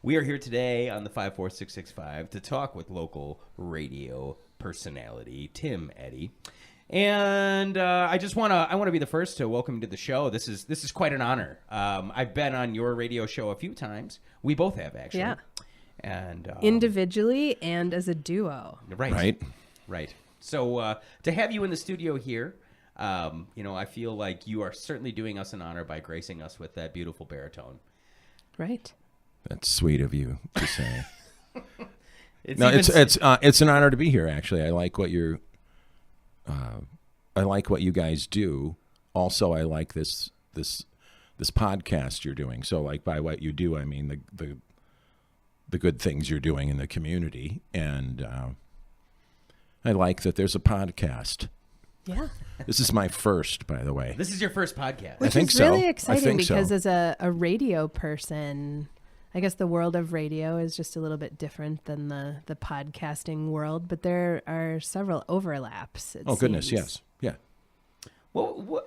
We are here today on the 54665 to talk with local radio personality Tim Eddy. And I want to be the first to welcome you to the show. This is quite an honor. I've been on your radio show a few times. We both have, actually. Yeah. And individually and as a duo. Right. So to have you in the studio here, I feel like you are certainly doing us an honor by gracing us with that beautiful baritone. Right. That's sweet of you to say. It's an honor to be here. Actually, I like what you guys do. Also, I like this podcast you're doing. So, like by what you do, I mean the good things you're doing in the community, and I like that there's a podcast. Yeah. This is my first, by the way. This is your first podcast. Which is really exciting because as a radio person, I guess the world of radio is just a little bit different than the podcasting world, but there are several overlaps. Goodness, yes. Yeah. Well,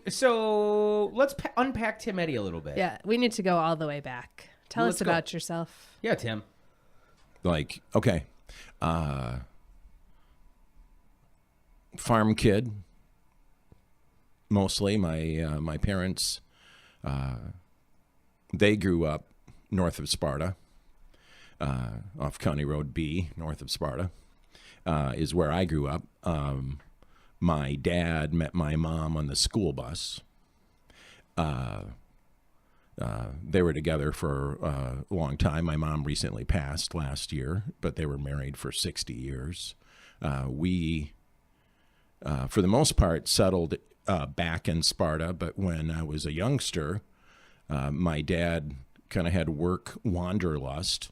so let's unpack Tim Eddy a little bit. Yeah, we need to go all the way back. Tell us about yourself. Yeah, Tim. Farm kid, mostly. My parents, they grew up north of Sparta, off County Road B, north of Sparta, is where I grew up. My dad met my mom on the school bus. They were together for a long time. My mom recently passed last year, but they were married for 60 years. We, for the most part, settled back in Sparta, but when I was a youngster, my dad kind of had work wanderlust,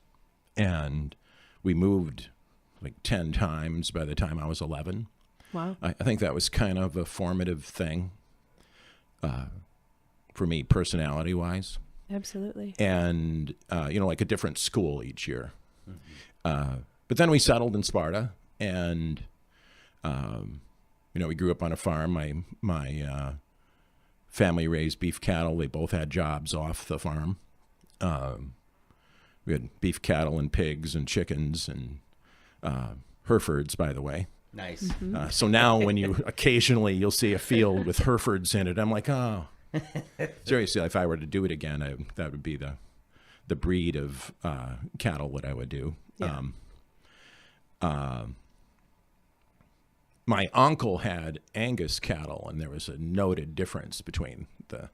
and we moved like 10 times by the time I was 11. Wow. I think that was kind of a formative thing for me, personality-wise. Absolutely. And, like a different school each year. Mm-hmm. But then we settled in Sparta, and, we grew up on a farm. My family raised beef cattle. They both had jobs off the farm. We had beef cattle and pigs and chickens and Herefords, by the way. Nice. Mm-hmm. So now when you'll see a field with Herefords in it, I'm like, oh. Seriously, if I were to do it again, that would be the breed of cattle that I would do. Yeah. My uncle had Angus cattle, and there was a noted difference between the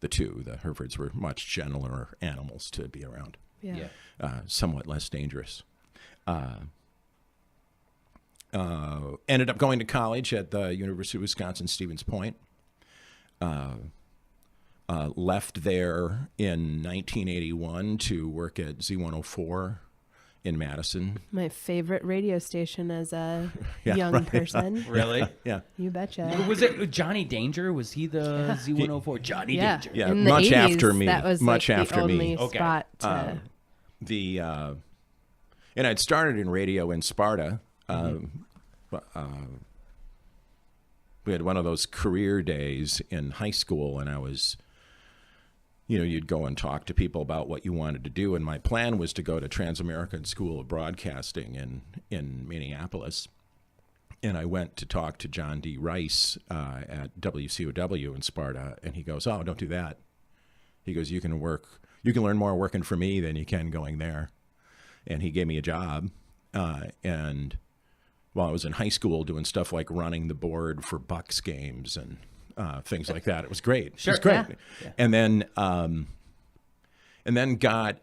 two. The Herefords were much gentler animals to be around. Yeah. Somewhat less dangerous. Ended up going to college at the University of Wisconsin-Stevens Point. Left there in 1981 to work at Z104 in Madison. My favorite radio station as a young person. Really? Yeah. You betcha. Was it Johnny Danger? Was he the Z104? Johnny Danger. Yeah, in the much 80s, after me. That was much like after the me. only spot to... And I'd started in radio in Sparta. We had one of those career days in high school, and I was, you'd go and talk to people about what you wanted to do. And my plan was to go to Trans-American School of Broadcasting in Minneapolis. And I went to talk to John D. Rice at WCOW in Sparta, and he goes, "Oh, don't do that." He goes, you can learn more working for me than you can going there. And he gave me a job. And while I was in high school doing stuff like running the board for Bucks games and things like that, it was great. Sure. It was great. Yeah. And then got,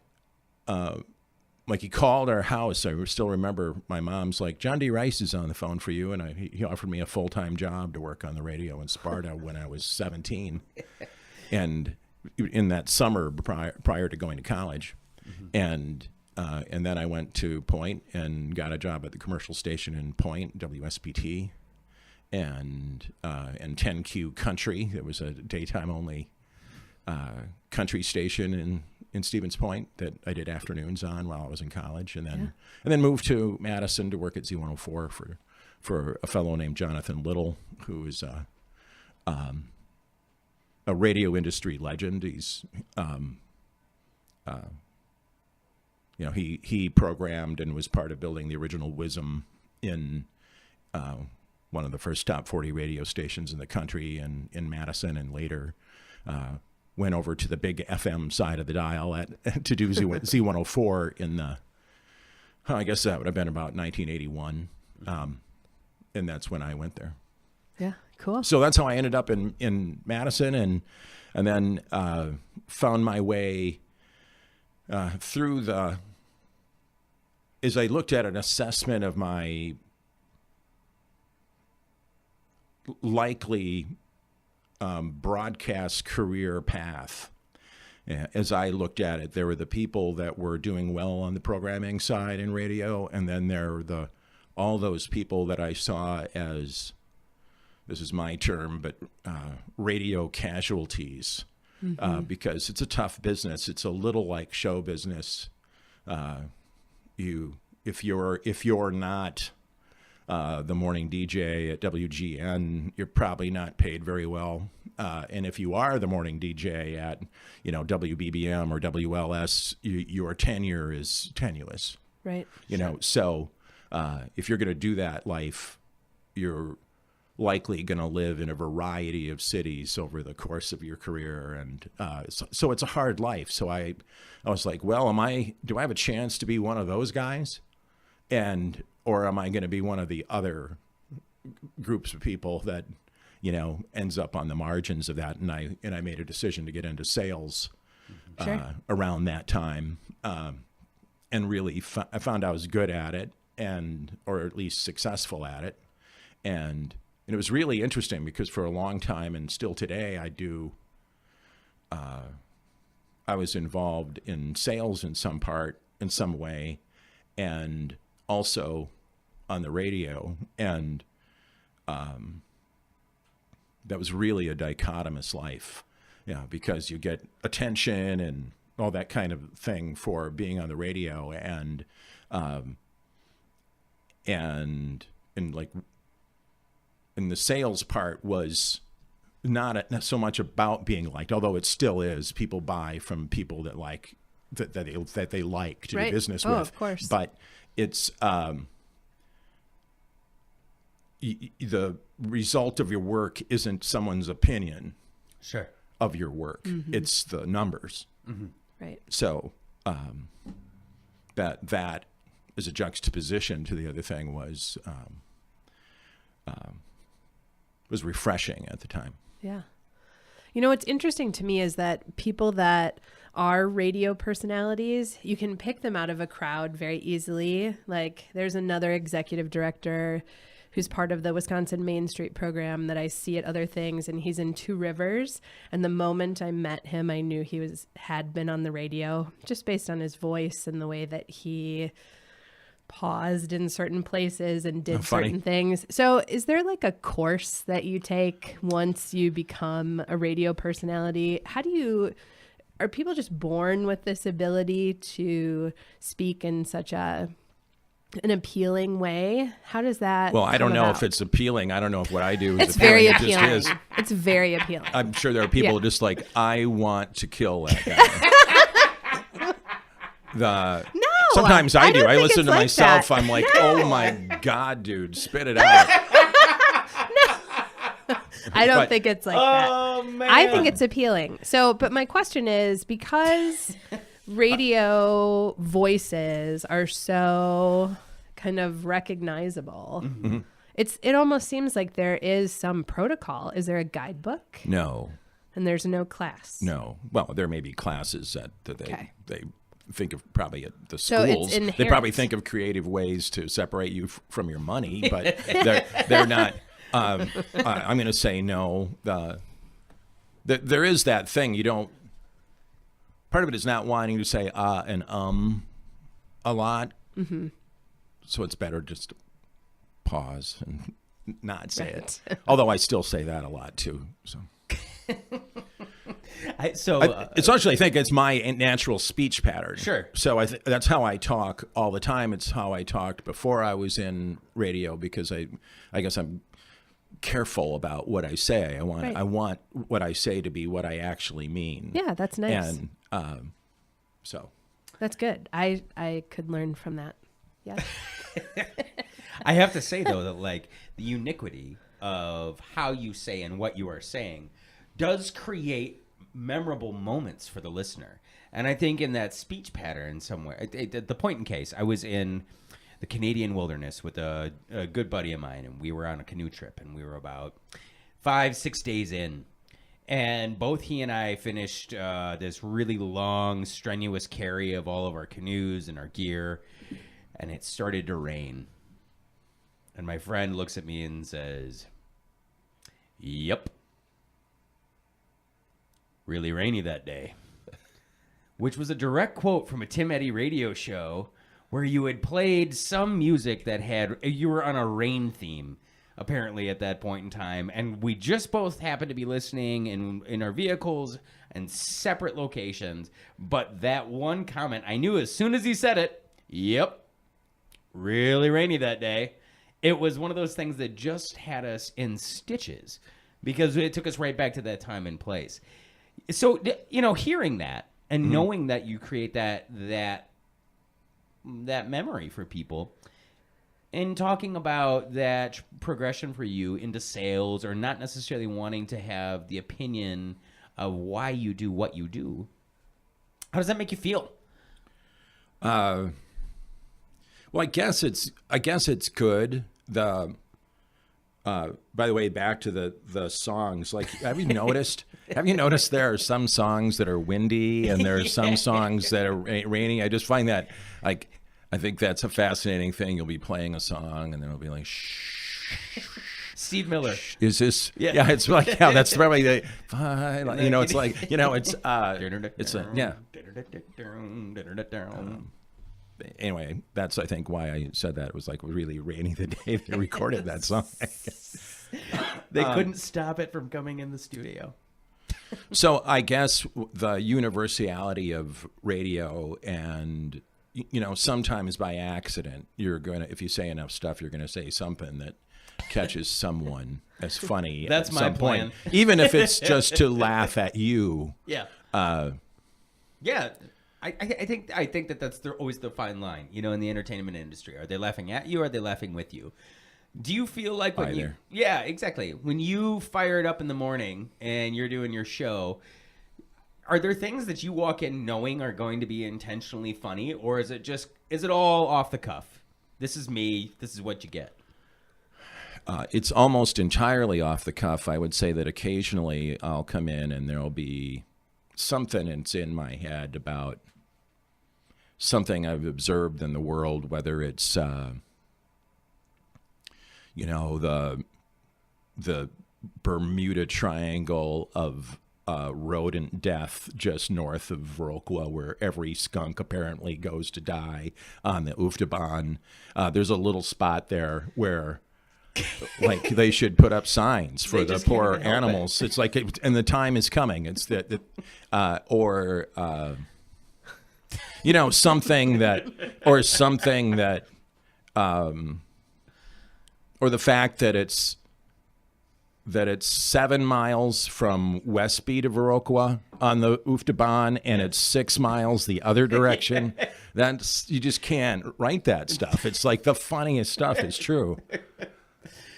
he called our house. I still remember my mom's like, "John D. Rice is on the phone for you." And he offered me a full-time job to work on the radio in Sparta when I was 17. And in that summer prior to going to college. Mm-hmm. And then I went to Point and got a job at the commercial station in Point, WSPT, and 10Q Country. It was a daytime only country station in Stevens Point that I did afternoons on while I was in college, and then moved to Madison to work at Z104 for a fellow named Jonathan Little, who is a radio industry legend. He's he programmed and was part of building the original WISM in one of the first top 40 radio stations in the country in Madison, and later went over to the big FM side of the dial to do Z104 in the, I guess that would have been about 1981. And that's when I went there. Yeah, cool. So that's how I ended up in Madison, and then found my way through as I looked at an assessment of my likely broadcast career path. As I looked at it, there were the people that were doing well on the programming side in radio, and then there were all those people that I saw as, this is my term, but radio casualties, because it's a tough business. It's a little like show business. If you're not the morning DJ at WGN, you're probably not paid very well. And if you are the morning DJ at, WBBM or WLS, your tenure is tenuous. Right. So if you're going to do that life, you're likely going to live in a variety of cities over the course of your career. And so it's a hard life. So I was like, well, do I have a chance to be one of those guys? Or am I going to be one of the other groups of people that, ends up on the margins of that? And I made a decision to get into sales around that time, and really I found I was good at it, or at least successful at it. And it was really interesting because for a long time, and still today, I was involved in sales in some way, and also on the radio, and that was really a dichotomous life, because you get attention and all that kind of thing for being on the radio, and the sales part was not so much about being liked, although it still is. People buy from people that like that they like to do business with. Of course. But it's the result of your work isn't someone's opinion of your work. Mm-hmm. It's the numbers. Mm-hmm. Right. So that as a juxtaposition to the other thing was refreshing at the time. Yeah. What's interesting to me is that people that are radio personalities, you can pick them out of a crowd very easily. Like there's another executive director who's part of the Wisconsin Main Street program that I see at other things, and he's in Two Rivers. And the moment I met him, I knew he had been on the radio, just based on his voice and the way that he paused in certain places and did certain things. So is there like a course that you take once you become a radio personality? Are people just born with this ability to speak in such an appealing way? How does that I don't know if it's appealing. I don't know if what I do is it's very appealing. appealing. It just is. It's very appealing. I'm sure there are people just like, I want to kill that guy. Sometimes I do. I listen to myself. I'm like, oh my God, dude, spit it out. I don't think it's like that. Man. I think it's appealing. So, but my question is, because radio voices are so kind of recognizable, mm-hmm. it almost seems like there is some protocol. Is there a guidebook? No. And there's no class? No. Well, there may be classes that they think of probably at the so schools. They probably think of creative ways to separate you from your money, but they're not. I'm going to say no. There is that thing. You don't. Part of it is not wanting to say and a lot. Mm-hmm. So it's better just to pause and not say it. Although I still say that a lot too. So. It's actually, I think it's my natural speech pattern. Sure. So that's how I talk all the time. It's how I talked before I was in radio, because I guess I'm careful about what I say. I want what I say to be what I actually mean. Yeah, that's nice. And so That's good. I could learn from that. Yeah. I have to say, though, that like the uniquity of how you say and what you are saying does create memorable moments for the listener. And I think in that speech pattern somewhere, the point in case, I was in the Canadian wilderness with a good buddy of mine, and we were on a canoe trip, and we were about 5-6 days in. And both he and I finished this really long, strenuous carry of all of our canoes and our gear, and it started to rain. And my friend looks at me and says, "Yep. Really rainy that day." Which was a direct quote from a Tim Eddy radio show where you had played some music that you were on a rain theme, apparently, at that point in time. And we just both happened to be listening in our vehicles and separate locations. But that one comment, I knew as soon as he said it, "Yep, really rainy that day." It was one of those things that just had us in stitches because it took us right back to that time and place. So, hearing that and knowing that you create that memory for people, and talking about that progression for you into sales, or not necessarily wanting to have the opinion of why you do what you do, how does that make you feel? Well, I guess it's good. By the way, back to the songs. Like, have you noticed there are some songs that are windy and there are some songs that are rainy? I just find that, like, I think that's a fascinating thing. You'll be playing a song and then it'll be like, shh. Steve Miller. Is this? Yeah, it's like, yeah, that's probably the, it's like, anyway, that's, I think, why I said that. It was like really rainy the day they recorded that song. They couldn't stop it from coming in the studio. So I guess the universality of radio, and, sometimes by accident, if you say enough stuff, you're going to say something that catches someone as funny. That's at my some plan. Point, even if it's just to laugh at you. Yeah. Yeah. I think that's always the fine line, in the entertainment industry. Are they laughing at you, or are they laughing with you? Do you feel like when yeah, exactly. When you fire it up in the morning and you're doing your show, are there things that you walk in knowing are going to be intentionally funny, or is it all off the cuff? This is me. This is what you get. It's almost entirely off the cuff. I would say that occasionally I'll come in and there'll be something that's in my head about something I've observed in the world, whether it's, the Bermuda Triangle of rodent death just north of Viroqua, where every skunk apparently goes to die on the Oofdebaan. There's a little spot there where, like, they should put up signs for the poor animals. It's like, and the time is coming. It's something that, or the fact that it's 7 miles from Westby to Viroqua on the Oofdebaan, and it's 6 miles the other direction. You just can't write that stuff. It's like the funniest stuff is true.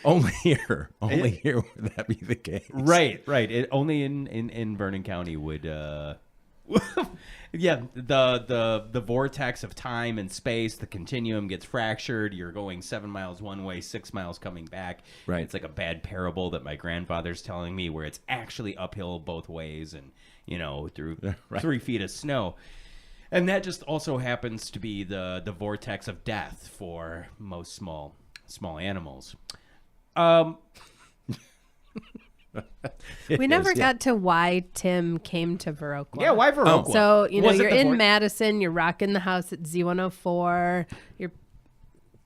Only here would that be the case. Right. Only in Vernon County would, yeah, the vortex of time and space, the continuum gets fractured. You're going 7 miles one way, 6 miles coming back. Right. It's like a bad parable that my grandfather's telling me, where it's actually uphill both ways, and through 3 feet of snow. And that just also happens to be the vortex of death for most small animals. We never got to why Tim came to Viroqua. Yeah, why Viroqua? So, you're in Madison, you're rocking the house at Z104, you're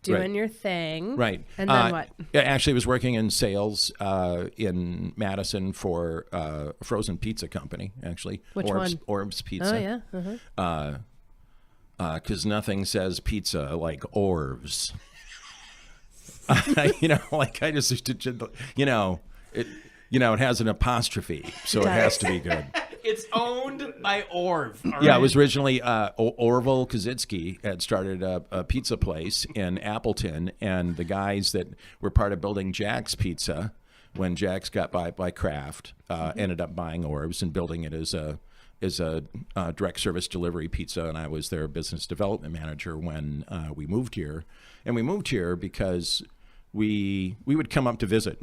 doing your thing. Right. And then what? Actually, I was working in sales in Madison for a frozen pizza company, actually. Which one? Orbs Pizza. Oh, yeah. Because nothing says pizza like Orbs. It has an apostrophe, so it has to be good. It's owned by Orv. Yeah, it was originally Orville Kazitsky had started a pizza place in Appleton, and the guys that were part of building Jack's Pizza, when Jack's got bought by Kraft, ended up buying Orv's and building it as a direct service delivery pizza, and I was their business development manager when we moved here. And we moved here because we would come up to visit.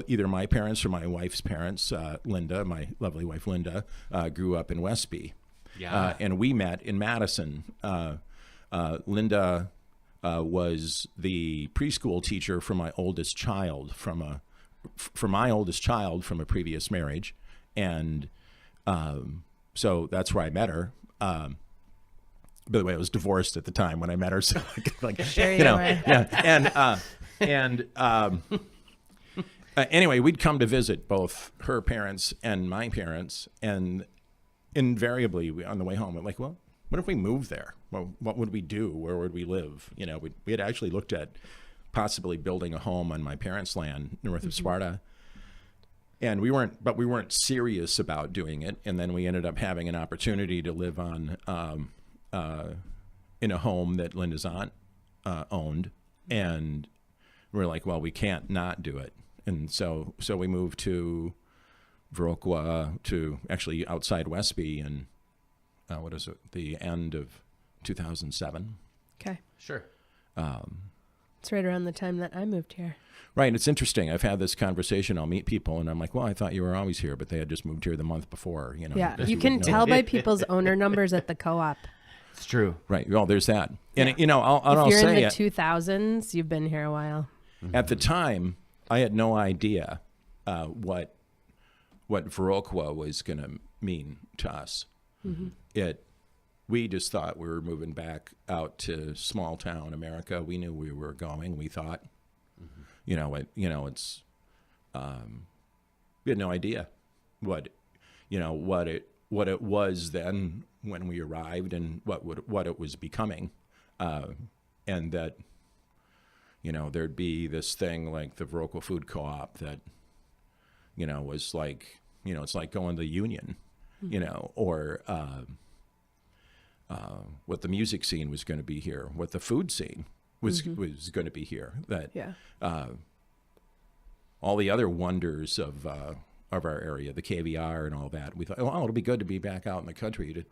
Either my parents or my wife's parents. Linda, my lovely wife Linda, grew up in Westby. Yeah. And we met in Madison. Linda was the preschool teacher for my oldest child from a previous marriage. And so that's where I met her. By the way, I was divorced at the time when I met her. So Sure you were. yeah. Anyway, we'd come to visit both her parents and my parents, and invariably on the way home, we're like, well, what if we moved there? Well, what would we do? Where would we live? You know, we had actually looked at possibly building a home on my parents' land north of Sparta. And we weren't serious about doing it. And then we ended up having an opportunity to live on in a home that Linda's aunt owned, and we're like, well, we can't not do it. And so we moved to Viroqua, to actually outside Westby, and what is it? The end of 2007. Okay. Sure. It's right around the time that I moved here. Right. It's interesting. I've had this conversation. I'll meet people, and I'm like, well, I thought you were always here, but they had just moved here the month before. You know. Yeah. You can tell by people's owner numbers at the co-op. It's true. Right. Well, there's that. And, you know, I'll if you're say in the 2000s, you've been here a while. At the time, I had no idea what Viroqua was going to mean to us. We just thought we were moving back out to small town America. We knew we were going. We thought, it's we had no idea what it was then when we arrived, and what it was becoming, and that there'd be this thing like the Viroqua Food Co-op that was like it's like going to the Union, or what the music scene was going to be here, what the food scene was going to be here. That all the other wonders of our area, the caviar and all that. We thought, oh, it'll be good to be back out in the country.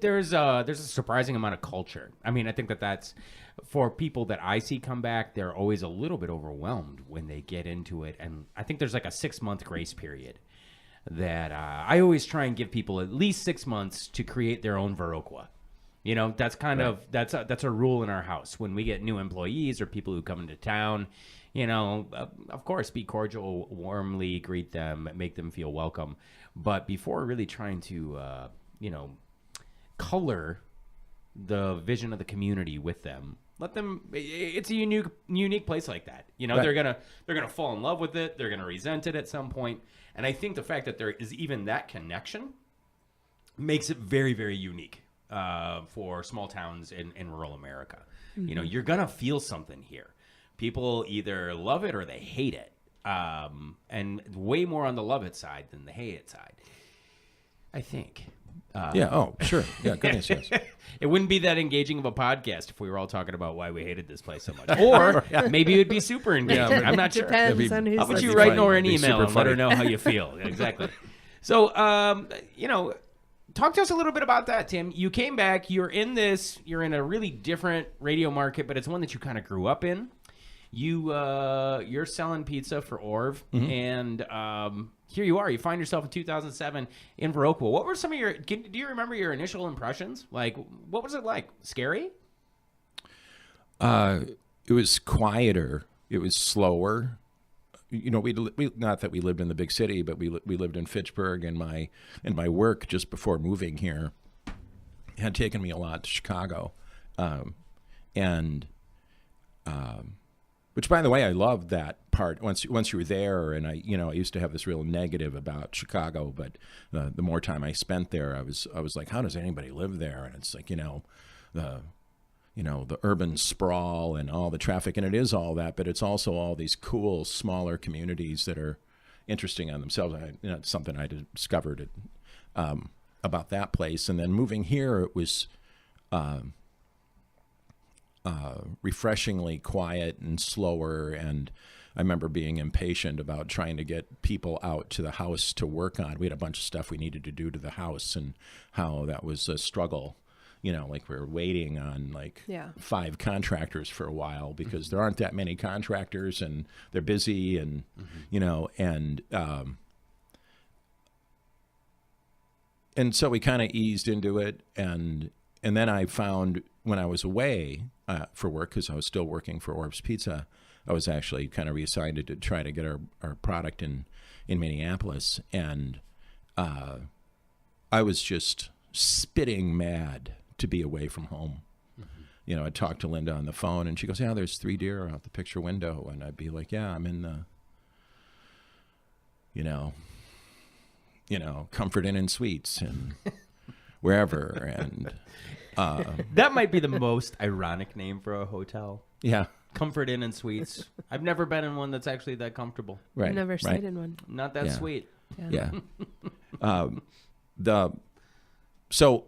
There's a surprising amount of culture. I mean, I think that's for people that I see come back, they're always a little bit overwhelmed when they get into it. And I think there's like a 6-month grace period that I always try and give people at least 6 months to create their own Viroqua. That's kind of that's a rule in our house. When we get new employees or people who come into town, of course, be cordial, warmly greet them, make them feel welcome. But before really trying to, color the vision of the community with them, let them. It's a unique place like that. Right. They're gonna fall in love with it. They're gonna resent it at some point. And I think the fact that there is even that connection makes it very, very unique for small towns in rural America. You're gonna feel something here. People either love it or they hate it, and way more on the love it side than the hate it side, I think. Oh, sure. Yeah, goodness, yes. It wouldn't be that engaging of a podcast if we were all talking about why we hated this place so much. Or maybe it would be super engaging. I'm not sure. Depends on who's How about you listening. write Nora an email and let her know how you feel? Exactly. So, talk to us a little bit about that, Tim. You came back. You're in a really different radio market, but it's one that you kind of grew up in. You're selling pizza for Orv, and here you are. You find yourself in 2007 in Viroqua. What were some of your? Do you remember your initial impressions? Like, what was it like? Scary? It was quieter. It was slower. We not that we lived in the big city, but we lived in Fitchburg, and my work just before moving here had taken me a lot to Chicago, which, by the way, I loved that part once you were there. And I used to have this real negative about Chicago, but the more time I spent there, I was like, how does anybody live there? And it's like, the urban sprawl and all the traffic, and it is all that, but it's also all these cool, smaller communities that are interesting on themselves. It's something I discovered about that place. And then moving here, it was refreshingly quiet and slower. And I remember being impatient about trying to get people out to the house to work on. We had a bunch of stuff we needed to do to the house, and how that was a struggle. Like we were waiting on 5 contractors for a while because there aren't that many contractors and they're busy and, and so we kind of eased into it. And then I found when I was away for work, because I was still working for Orb's Pizza, I was actually kind of reassigned to try to get our product in Minneapolis. And I was just spitting mad to be away from home. I talked to Linda on the phone, and she goes, "Yeah, there's 3 deer out the picture window." And I'd be like, "Yeah, I'm in the, Comfort Inn and Suites and wherever." And that might be the most ironic name for a hotel. Yeah. Comfort Inn and Suites. I've never been in one that's actually that comfortable. Right. I've never stayed in one. Not that sweet. Yeah. So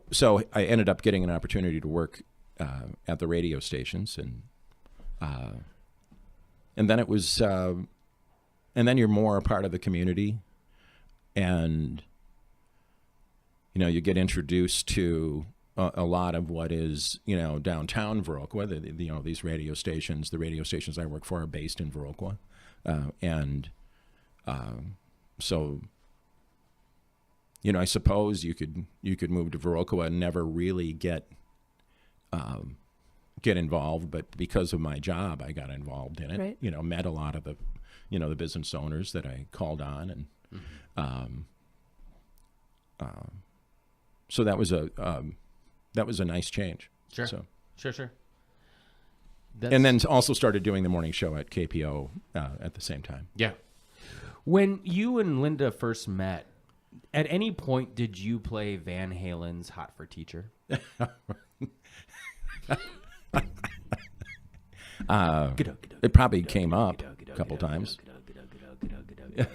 I ended up getting an opportunity to work at the radio stations, and then it was, and then you're more a part of the community, and you get introduced to a lot of what is downtown Viroqua. These radio stations, the radio stations I work for are based in Viroqua, and so. I suppose you could move to Viroqua and never really get involved, but because of my job, I got involved in it. Right. Met a lot of the business owners that I called on, and so that was a nice change. Sure. So. Sure. And then also started doing the morning show at KPO at the same time. Yeah. When you and Linda first met, at any point did you play Van Halen's "Hot for Teacher"? It probably came up a couple times. Yeah.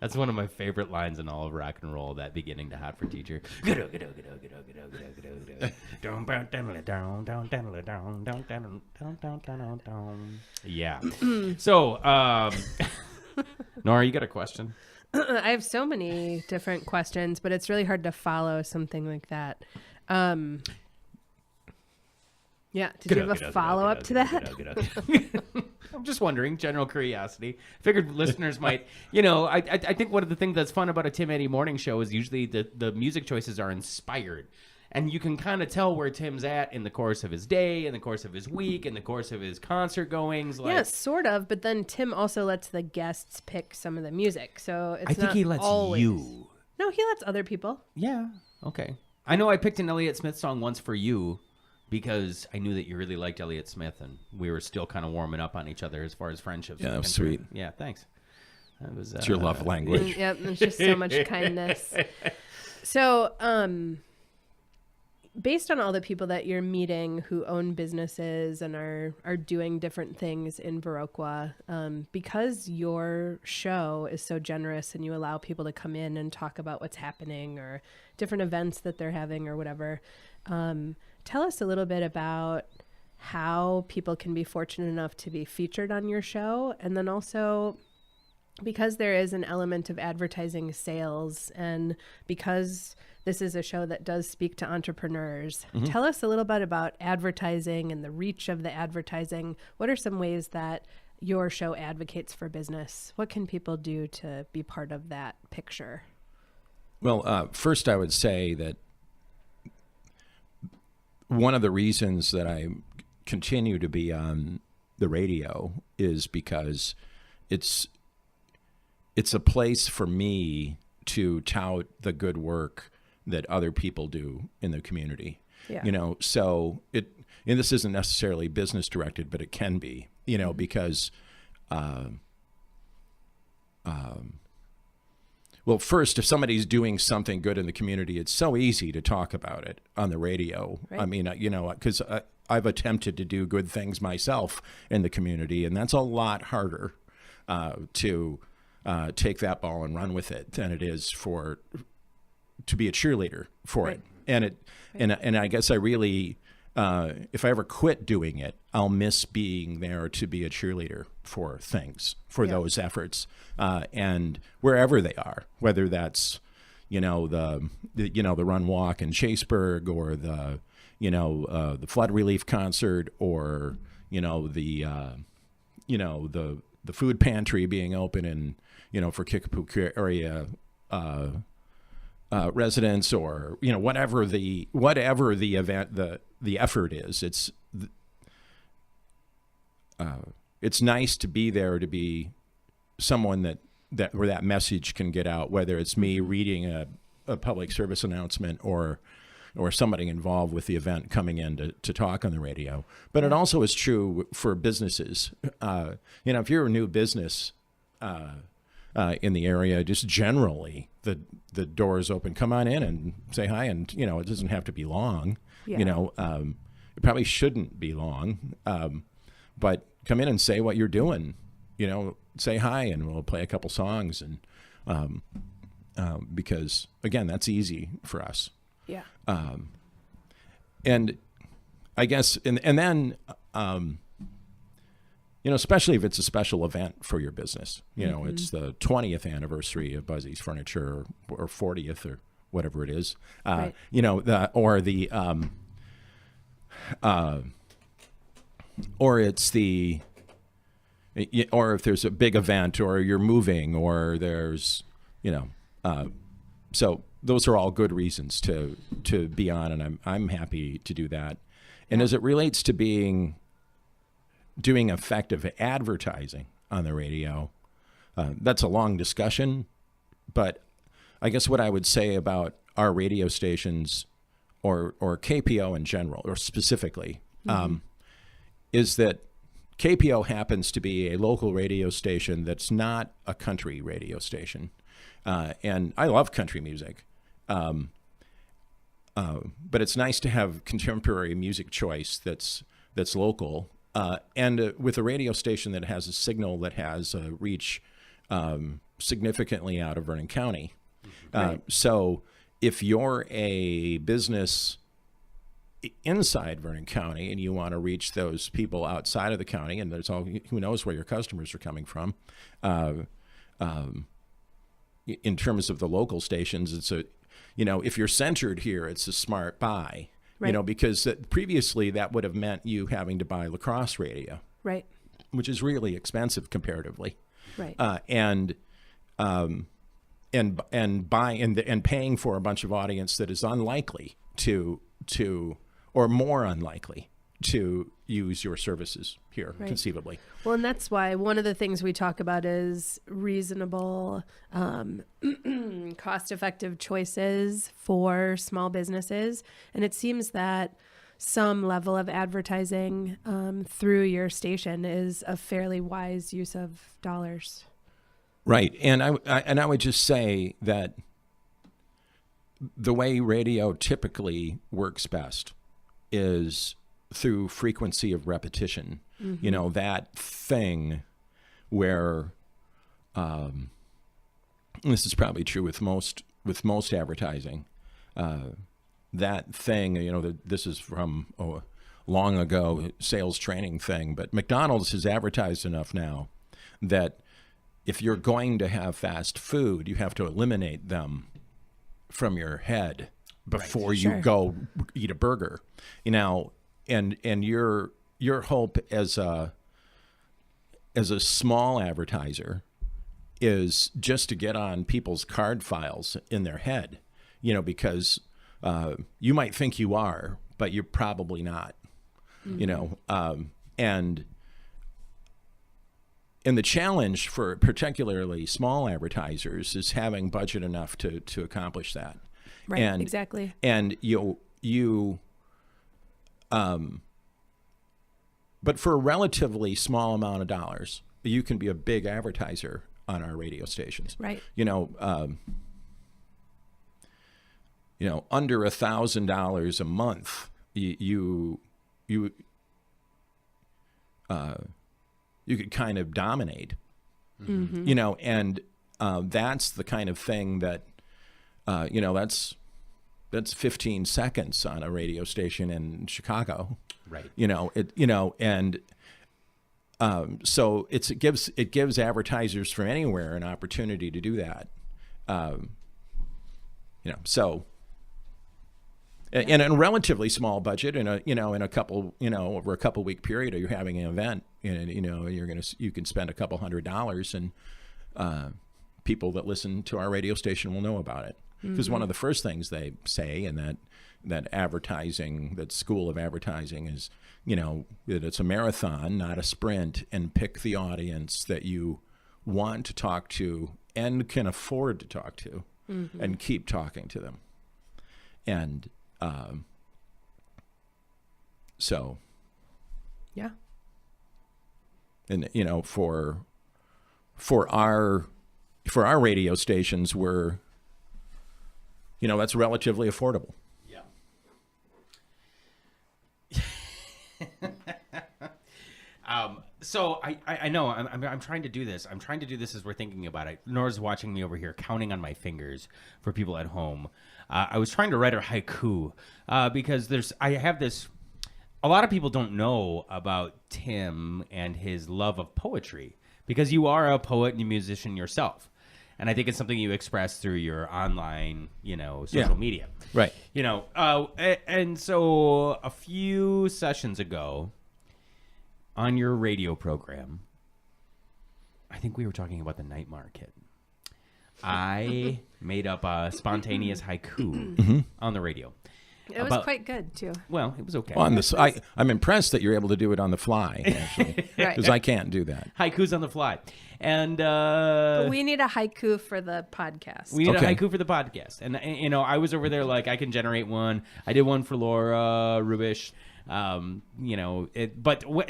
That's one of my favorite lines in all of rock and roll, that beginning to "Hot for Teacher." Yeah. So, Nora, you got a question? I have so many different questions, but it's really hard to follow something like that. Yeah. Did you have a follow-up to that? I'm just wondering, general curiosity. Figured listeners might, I think one of the things that's fun about a Tim Eddy morning show is usually the music choices are inspired. And you can kind of tell where Tim's at in the course of his day, in the course of his week, in the course of his concert goings. Yeah, sort of. But then Tim also lets the guests pick some of the music. So it's I think not he lets always... you. No, he lets other people. Yeah. Okay. I know I picked an Elliott Smith song once for you, because I knew that you really liked Elliott Smith, and we were still kind of warming up on each other as far as friendships. Yeah, that was sweet. Yeah, thanks. That was. It's your love language. Yep, there's just so much kindness. So, based on all the people that you're meeting who own businesses and are doing different things in Viroqua, because your show is so generous and you allow people to come in and talk about what's happening or different events that they're having or whatever, tell us a little bit about how people can be fortunate enough to be featured on your show. And then also, because there is an element of advertising sales, and because this is a show that does speak to entrepreneurs, tell us a little bit about advertising and the reach of the advertising. What are some ways that your show advocates for business? What can people do to be part of that picture? Well, first I would say that one of the reasons that I continue to be on the radio is because it's a place for me to tout the good work that other people do in the community. Yeah. So and this isn't necessarily business directed, but it can be, because, well, first, if somebody's doing something good in the community, it's so easy to talk about it on the radio. Right. I mean, because I've attempted to do good things myself in the community, and that's a lot harder to take that ball and run with it than it is to be a cheerleader for it. And I guess I really, if I ever quit doing it, I'll miss being there to be a cheerleader for things, for those efforts, and wherever they are, whether that's the run walk in Chaseburg, or the flood relief concert, or the food pantry being open in for Kickapoo area residents, or whatever the event, the effort is. It's nice to be there, to be someone that where that message can get out, whether it's me reading a public service announcement, or somebody involved with the event coming in to talk on the radio. But it also is true for businesses. If you're a new business in the area, just generally the door is open. Come on in and say hi, and it doesn't have to be long. It probably shouldn't be long, but come in and say what you're doing. Say hi, and we'll play a couple songs, and because again, that's easy for us. Yeah. And I guess, and then, especially if it's a special event for your business, it's the 20th anniversary of Buzzy's Furniture, or 40th, or whatever it is, right. Or if there's a big event, or you're moving, or there's, so those are all good reasons to be on, and I'm happy to do that. And as it relates to doing effective advertising on the radio, that's a long discussion, but I guess what I would say about our radio stations, or KPO in general, or specifically, is that KPO happens to be a local radio station that's not a country radio station. And I love country music. But it's nice to have contemporary music choice that's local. And with a radio station that has a signal that has a reach significantly out of Vernon County. Right. So if you're a business inside Vernon County and you want to reach those people outside of the county, and who knows where your customers are coming from, in terms of the local stations, it's if you're centered here, it's a smart buy, right. Because previously that would have meant you having to buy La Crosse radio, right, which is really expensive comparatively, right, and paying for a bunch of audience that is unlikely to or more unlikely to use your services here, right. Conceivably. Well, and that's why one of the things we talk about is reasonable, cost-effective choices for small businesses. And it seems that some level of advertising through your station is a fairly wise use of dollars. Right. And I would just say that the way radio typically works best is through frequency of repetition. Mm-hmm. That thing where, this is probably true with most advertising, that thing, this is from long ago sales training thing, but McDonald's has advertised enough now that if you're going to have fast food, you have to eliminate them from your head before right. you Sure. go eat a burger, and your hope as a small advertiser is just to get on people's card files in their head, because you might think you are, but you're probably not, mm-hmm. And the challenge for particularly small advertisers is having budget enough to accomplish that. Right, and, exactly. And but for a relatively small amount of dollars, you can be a big advertiser on our radio stations. Right. Under $1,000 a month, you you could kind of dominate, Mm-hmm. you know, and that's the kind of thing that, you know, that's 15 seconds on a radio station in Chicago, Right. you know, and so it gives advertisers from anywhere an opportunity to do that, you know, so. And a relatively small budget, in a couple, over a couple week period, you're having an event, and you can spend a couple $100, and people that listen to our radio station will know about it. Because one of the first things they say in that advertising, that school of advertising, is that it's a marathon, not a sprint, and pick the audience that you want to talk to and can afford to talk to, and keep talking to them, and. So, yeah, and for our radio stations, we're, that's relatively affordable. Yeah. So I know I'm trying to do this. I'm trying to do this as we're thinking about it. Nora's watching me over here, counting on my fingers for people at home. I was trying to write a haiku because I have this. A lot of people don't know about Tim and his love of poetry, because you are a poet and a musician yourself, and I think it's something you express through your online, social media, right? And so a few sessions ago, on your radio program, I think we were talking about the night market. I made up a spontaneous haiku on the radio. It was quite good, too. Well, it was okay. Well, I'm impressed that you're able to do it on the fly, actually, because I can't do that. Haikus on the fly. And but we need a haiku for the podcast. We need a haiku for the podcast. And, I was over there like, I can generate one. I did one for Laura Rubish. But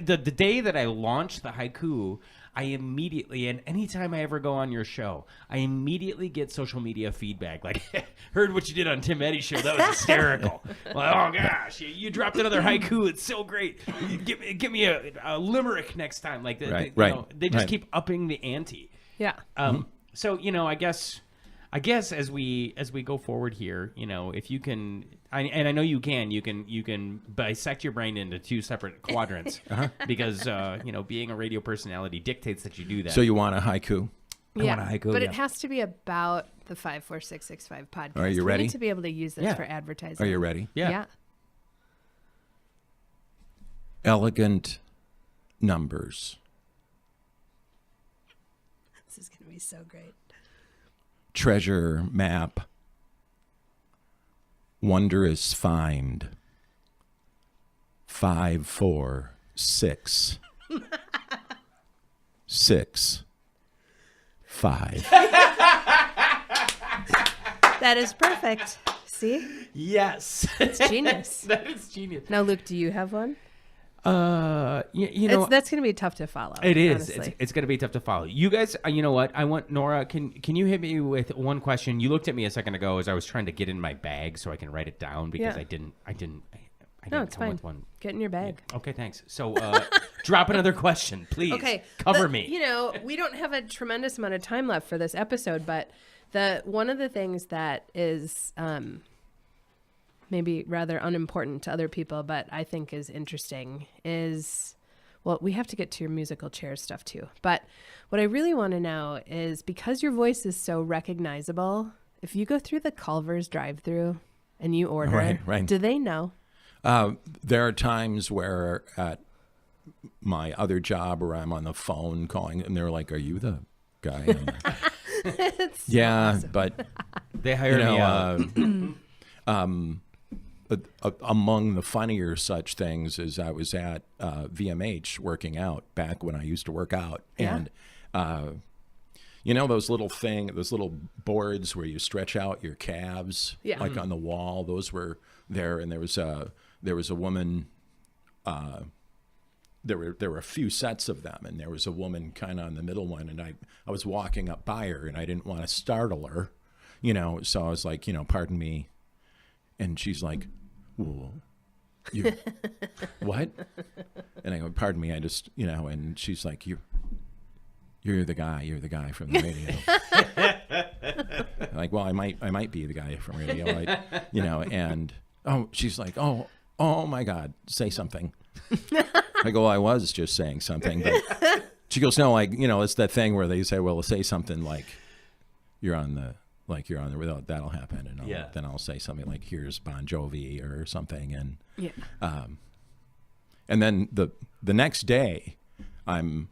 the day that I launched the haiku, I immediately, and anytime I ever go on your show, I immediately get social media feedback. Like, heard what you did on Tim Eddy's show. That was hysterical. Like, oh gosh, you dropped another haiku. It's so great. Give me a limerick next time. Like, they just keep upping the ante. Yeah. So, I guess as we go forward here, if you can, and I know you can bisect your brain into two separate quadrants, because being a radio personality dictates that you do that. So you want a haiku? I want a haiku, but it has to be about the 54665 podcast. Are you ready? We need to be able to use this for advertising. Are you ready? Yeah. Elegant numbers. This is going to be so great. Treasure map. Wondrous find. 5, 4, 6. 6, 5. That is perfect. See? Yes. It's genius. That is genius. Now, Luke, do you have one? That's going to be tough to follow. It is. It's going to be tough to follow. You guys, you know what? I want Nora. Can you hit me with one question? You looked at me a second ago as I was trying to get in my bag so I can write it down, because I didn't. No, it's come fine. with one. Get in your bag. Yeah. Okay, thanks. So, drop another question, please. Okay, cover me. We don't have a tremendous amount of time left for this episode, but one of the things that is maybe rather unimportant to other people, but I think is interesting is, well, we have to get to your musical chairs stuff too. But what I really want to know is, because your voice is so recognizable, if you go through the Culver's drive-thru and you order, right. do they know? There are times where at my other job where I'm on the phone calling, and they're like, "Are you the guy?" It's yeah, awesome. but they hired me out. Among the funnier such things is I was at VMH working out back when I used to work out, and those little boards where you stretch out your calves, like on the wall. Those were there, and there was a woman. There were a few sets of them, and there was a woman kind of on the middle one, and I was walking up by her, and I didn't want to startle her, so I was like, pardon me. And she's like, "Well, What? And I go, pardon me, I just, and she's like, you're the guy from the radio. Like, well, I might be the guy from radio, and she's like, oh my God, say something. I go, well, I was just saying something, but she goes, no, like, it's that thing where they say, well, say something like you're on the that'll happen, and then I'll say something like, here's Bon Jovi or something, and and then the next day, I'm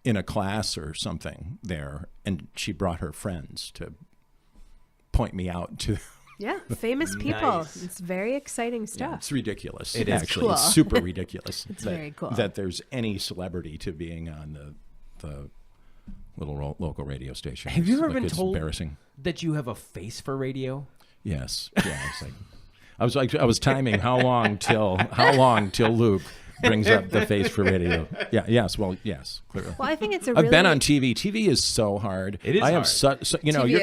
in a class or something there, and she brought her friends to point me out to. Yeah, famous people. Nice. It's very exciting stuff. Yeah, it's ridiculous. It is actually. Cool. It's super ridiculous. It's very cool that there's any celebrity to being on the little local radio station. Have you ever been it's told embarrassing that you have a face for radio? Yes. Yeah. I was timing how long till Luke brings up the face for radio. Yeah. Yes. Well. Yes. Clearly. Well, I think it's I've been on TV. TV is so hard. It is. I have hard.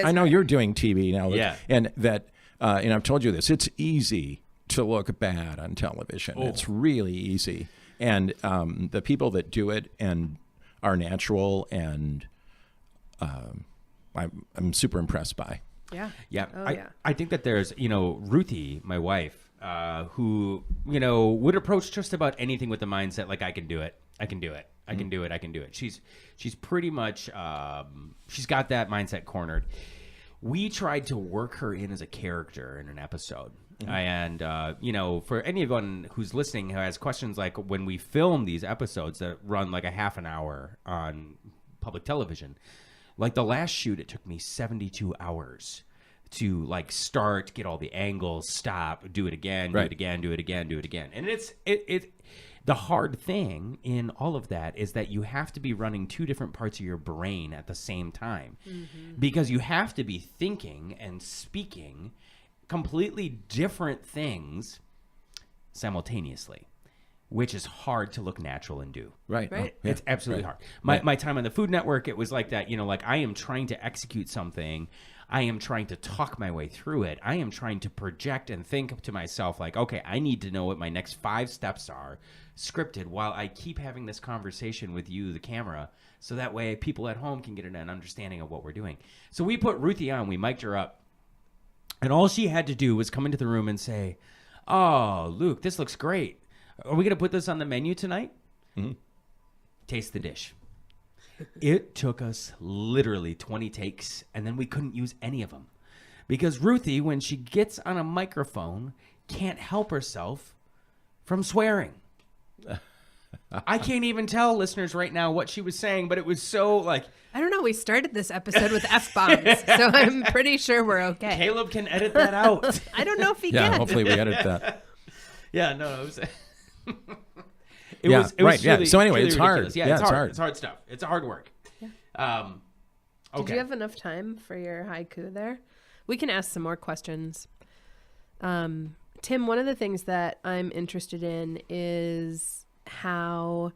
I know you're doing TV now. Yeah. And that. And I've told you this. It's easy to look bad on television. Oh. It's really easy. And the people that do it and are natural, and I'm super impressed by. Yeah. Yeah. Oh, I think that there's, Ruthie, my wife, who, would approach just about anything with the mindset like, I can do it. I can do it. I can do it. I can do it. She's pretty much, she's got that mindset cornered. We tried to work her in as a character in an episode. Mm-hmm. And, for anyone who's listening who has questions, like when we film these episodes that run like a half an hour on public television, like the last shoot, it took me 72 hours to like start, get all the angles, stop, do it again, do it again, do it again, do it again. And it's the hard thing in all of that is that you have to be running two different parts of your brain at the same time, because you have to be thinking and speaking completely different things simultaneously, which is hard to look natural and do. Right. It's absolutely hard. My time on the Food Network, it was like that, like I am trying to execute something. I am trying to talk my way through it. I am trying to project and think to myself like, okay, I need to know what my next 5 steps are scripted while I keep having this conversation with you, the camera, so that way people at home can get an understanding of what we're doing. So we put Ruthie on, we mic'd her up, and all she had to do was come into the room and say, oh, Luke, this looks great. Are we going to put this on the menu tonight? Mm-hmm. Taste the dish. It took us literally 20 takes, and then we couldn't use any of them. Because Ruthie, when she gets on a microphone, can't help herself from swearing. I can't even tell listeners right now what she was saying, but it was so like... I don't know. We started this episode with F-bombs, so I'm pretty sure we're okay. Caleb can edit that out. I don't know if he can. Yeah, hopefully we edit that. Yeah, no, it was... It was really, yeah. So anyway, it's ridiculous. hard. Yeah, it's hard. It's hard stuff. It's hard work. Yeah. Okay. Did you have enough time for your haiku there? We can ask some more questions. Tim, one of the things that I'm interested in is how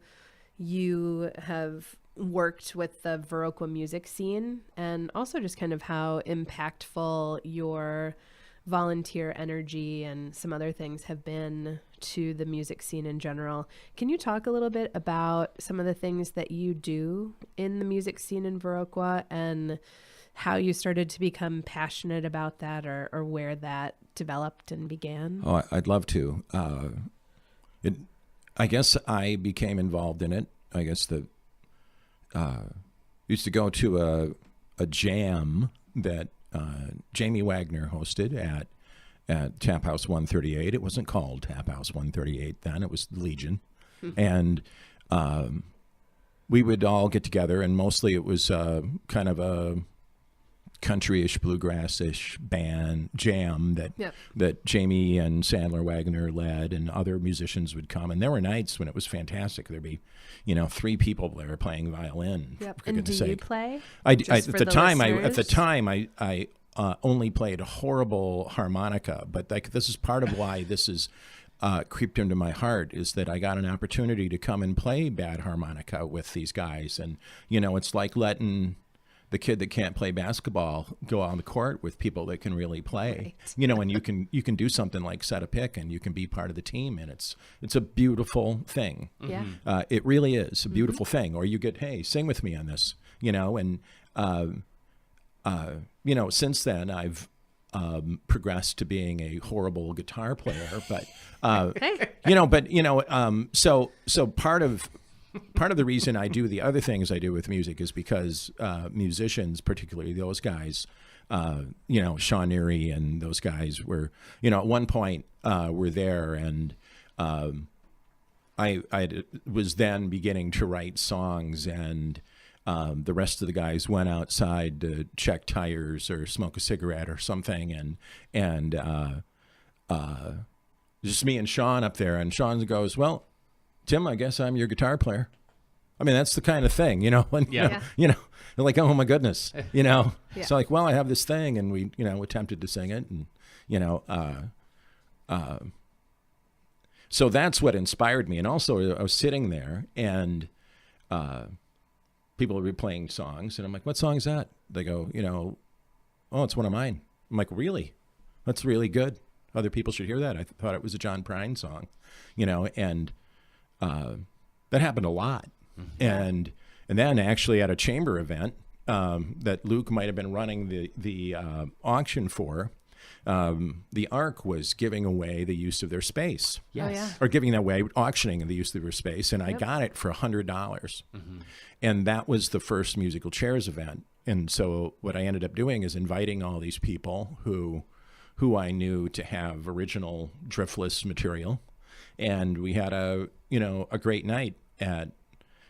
you have worked with the Viroqua music scene, and also just kind of how impactful your volunteer energy and some other things have been to the music scene in general. Can you talk a little bit about some of the things that you do in the music scene in Viroqua and how you started to become passionate about that, or where that developed and began? Oh, I'd love to. I guess I became involved in it. I guess used to go to a jam that Jamie Wagner hosted at Tap House 138. It wasn't called Tap House 138 then. It was Legion. And we would all get together, and mostly it was kind of a country-ish, bluegrass-ish band jam that Jamie and Sandler Wagner led, and other musicians would come. And there were nights when it was fantastic. There'd be, 3 people there playing violin. Yep. And do you play? At the time, I only played horrible harmonica, but this is part of why this is creeped into my heart, is that I got an opportunity to come and play bad harmonica with these guys. And, it's like letting the kid that can't play basketball go on the court with people that can really play. Right. And you can do something like set a pick, and you can be part of the team, and it's a beautiful thing. Yeah. It really is a beautiful thing. Or you get, hey, sing with me on this, and since then I've progressed to being a horrible guitar player, but so part of the reason I do the other things I do with music is because musicians, particularly those guys, Sean Neary and those guys were, at one point were there, and I was then beginning to write songs, and the rest of the guys went outside to check tires or smoke a cigarette or something, and just me and Sean up there, and Sean goes, well, Tim, I guess I'm your guitar player. I mean, that's the kind of thing, and, they're like, oh my goodness, So like, well, I have this thing, and we, attempted to sing it, and, so that's what inspired me. And also I was sitting there, and people would be playing songs, and I'm like, what song is that? They go, oh, it's one of mine. I'm like, really? That's really good. Other people should hear that. I thought it was a John Prine song, and that happened a lot. And then actually at a chamber event that Luke might have been running the auction for, the ARC was giving away the use of their space. Yes. Oh, yeah. Or giving away, auctioning the use of their space, and I got it for $100. And that was the first musical chairs event. And so what I ended up doing is inviting all these people who I knew to have original Driftless material, and we had a great night at,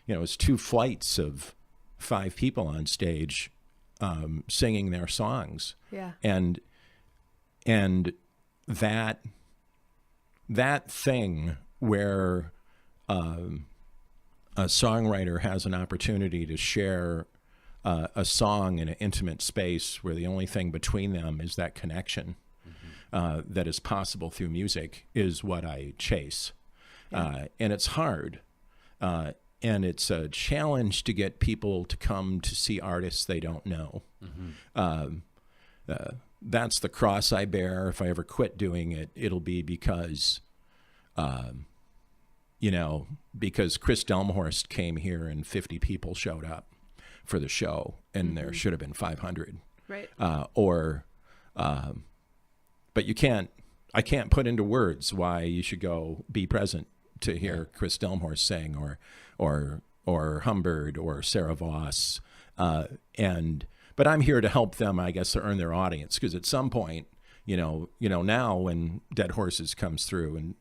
it was 2 flights of 5 people on stage singing their songs. Yeah. And that thing where a songwriter has an opportunity to share a song in an intimate space where the only thing between them is that connection that is possible through music is what I chase. And it's hard. And it's a challenge to get people to come to see artists they don't know. That's the cross I bear. If I ever quit doing it, it'll be because, because Chris Delmhorst came here and 50 people showed up for the show, and there should have been 500. Right. But I can't put into words why you should go be present to hear Chris Delmhorst sing, or Humbird or Sarah Voss, but I'm here to help them, I guess, to earn their audience, because at some point, now when Dead Horses comes through, and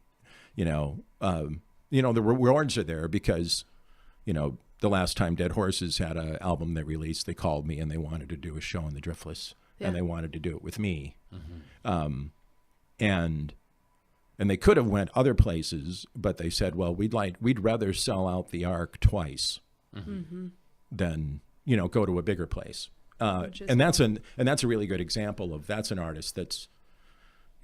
the rewards are there because, the last time Dead Horses had an album they released, they called me and they wanted to do a show in the Driftless, and they wanted to do it with me, and they could have went other places, but they said, well, we'd rather sell out the ARC twice than go to a bigger place. And that's a really good example of, that's an artist that's,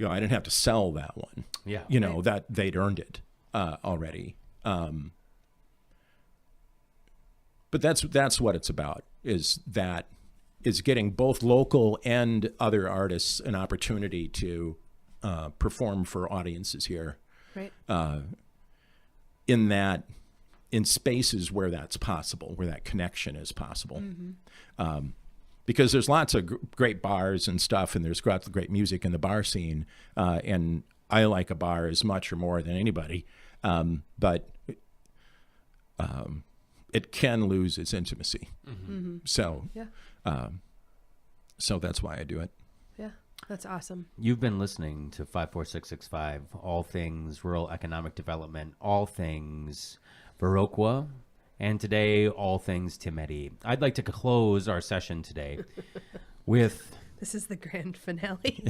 I didn't have to sell that one. Yeah. That they'd earned it already. But that's what it's about, is getting both local and other artists an opportunity to perform for audiences here. Right. In spaces where that's possible, where that connection is possible. Because there's lots of great bars and stuff, and there's lots of great music in the bar scene, and I like a bar as much or more than anybody, but it can lose its intimacy. So that's why I do it. Yeah, that's awesome. You've been listening to 54665, all things rural economic development, all things Viroqua, and today, all things Tim Eddy. I'd like to close our session today with... This is the grand finale.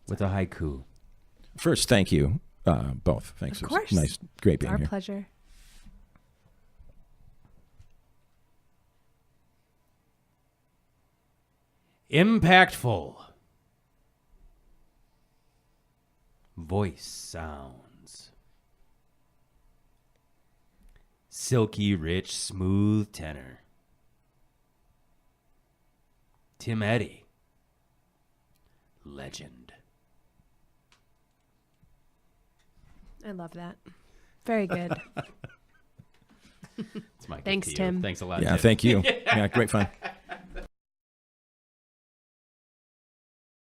with a haiku. First, thank you both. Thanks. Of course. Nice, great being Our here. pleasure. Impactful. Voice sounds. Silky, rich, smooth tenor. Tim Eddy. Legend. I love that. Very good. It's my gift Thanks, to you. Tim. Thanks a lot, Yeah, Tim. thank you. Yeah, great fun.